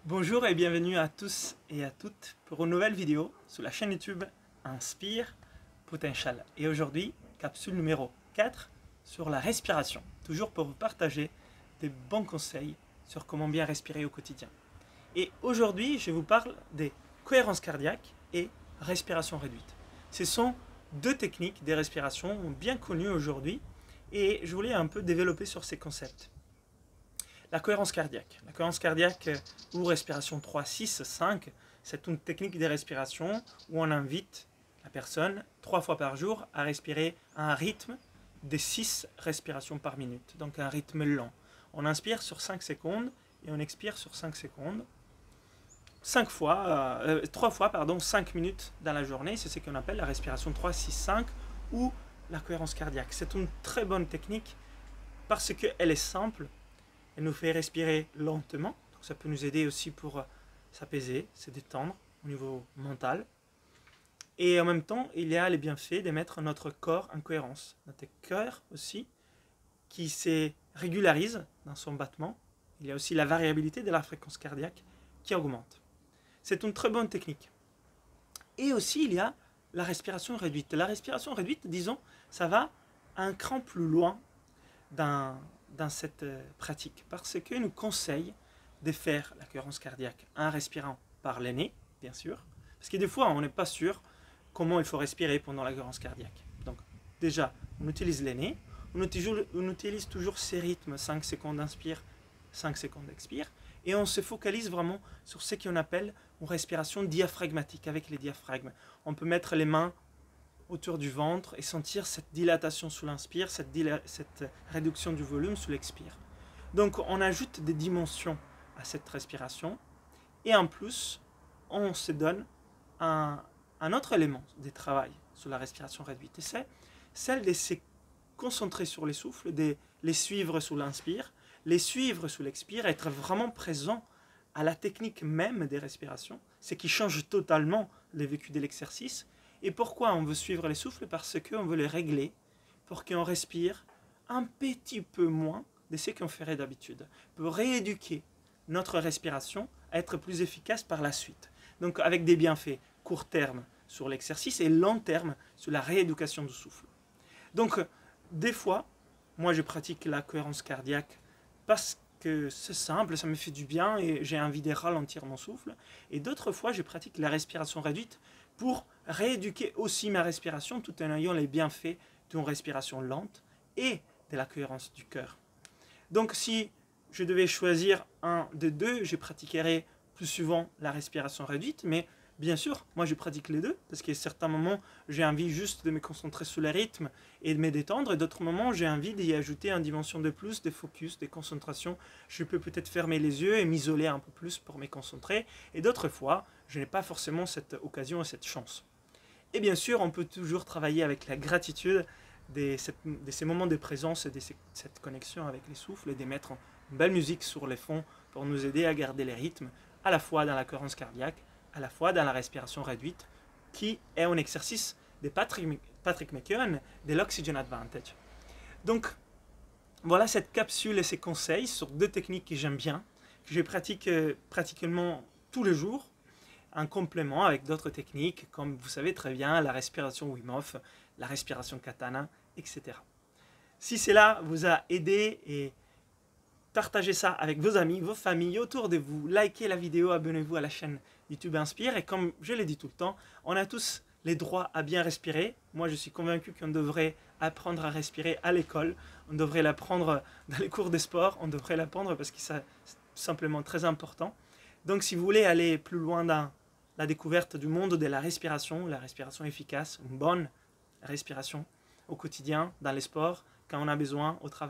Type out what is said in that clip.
Bonjour et bienvenue à tous et à toutes pour une nouvelle vidéo sur la chaîne YouTube Inspire Potential. Et aujourd'hui, capsule numéro 4 sur la respiration. Toujours pour vous partager des bons conseils sur comment bien respirer au quotidien. Et aujourd'hui, je vous parle des cohérences cardiaques et respiration réduite. Ce sont deux techniques de respiration bien connues aujourd'hui et je voulais un peu développer sur ces concepts. La cohérence cardiaque. La cohérence cardiaque ou respiration 3, 6, 5, c'est une technique de respiration où on invite la personne 3 fois par jour à respirer à un rythme de 6 respirations par minute, donc un rythme lent. On inspire sur 5 secondes et on expire sur 5 secondes. 3 fois, 5 minutes dans la journée, c'est ce qu'on appelle la respiration 3, 6, 5 ou la cohérence cardiaque. C'est une très bonne technique parce qu'elle est simple. Elle nous fait respirer lentement, donc ça peut nous aider aussi pour s'apaiser, se détendre au niveau mental. Et en même temps, il y a les bienfaits de mettre notre corps en cohérence. Notre cœur aussi, qui se régularise dans son battement. Il y a aussi la variabilité de la fréquence cardiaque qui augmente. C'est une très bonne technique. Et aussi, il y a la respiration réduite. La respiration réduite, disons, ça va un cran plus loin dans cette pratique parce que nous conseille de faire la cohérence cardiaque en respirant par le nez, bien sûr, parce que des fois on n'est pas sûr comment il faut respirer pendant la cohérence cardiaque. Donc déjà, on utilise le nez, on utilise toujours ces rythmes, 5 secondes inspire, 5 secondes expire, et on se focalise vraiment sur ce qu'on appelle une respiration diaphragmatique avec les diaphragmes. On peut mettre les mains autour du ventre et sentir cette dilatation sous l'inspire, cette réduction du volume sous l'expire. Donc on ajoute des dimensions à cette respiration et en plus on se donne un autre élément de travail sur la respiration réduite et c'est celle de se concentrer sur les souffles, de les suivre sous l'inspire, les suivre sous l'expire, être vraiment présent à la technique même des respirations, ce qui change totalement le vécu de l'exercice. Et pourquoi on veut suivre les souffles? Parce qu'on veut les régler pour qu'on respire un petit peu moins de ce qu'on ferait d'habitude, pour rééduquer notre respiration à être plus efficace par la suite. Donc avec des bienfaits court terme sur l'exercice et long terme sur la rééducation du souffle. Donc des fois, moi je pratique la cohérence cardiaque parce que c'est simple, ça me fait du bien et j'ai envie de ralentir mon souffle. Et d'autres fois, je pratique la respiration réduite pour rééduquer aussi ma respiration tout en ayant les bienfaits d'une respiration lente et de la cohérence du cœur. Donc si je devais choisir un des deux, je pratiquerais plus souvent la respiration réduite, mais bien sûr, moi je pratique les deux, parce qu'à certains moments, j'ai envie juste de me concentrer sur le rythme et de me détendre, et d'autres moments, j'ai envie d'y ajouter une dimension de plus, de focus, de concentration. Je peux peut-être fermer les yeux et m'isoler un peu plus pour me concentrer, et d'autres fois, je n'ai pas forcément cette occasion et cette chance. Et bien sûr, on peut toujours travailler avec la gratitude de ces moments de présence et de cette connexion avec les souffles et de mettre une belle musique sur les fonds pour nous aider à garder les rythmes, à la fois dans la cohérence cardiaque, à la fois dans la respiration réduite, qui est un exercice de Patrick McKeown de l'Oxygen Advantage. Donc, voilà cette capsule et ces conseils sur deux techniques que j'aime bien, que je pratique pratiquement tous les jours, en complément avec d'autres techniques, comme vous savez très bien, la respiration Wim Hof, la respiration Katana, etc. Si cela vous a aidé, et partagez ça avec vos amis, vos familles autour de vous, likez la vidéo, abonnez-vous à la chaîne YouTube Inspire, et comme je l'ai dit tout le temps, on a tous les droits à bien respirer. Moi je suis convaincu qu'on devrait apprendre à respirer à l'école, on devrait l'apprendre dans les cours de sport, on devrait l'apprendre parce que c'est simplement très important. Donc si vous voulez aller plus loin dans la découverte du monde de la respiration efficace, une bonne respiration au quotidien, dans les sports, quand on a besoin, au travail,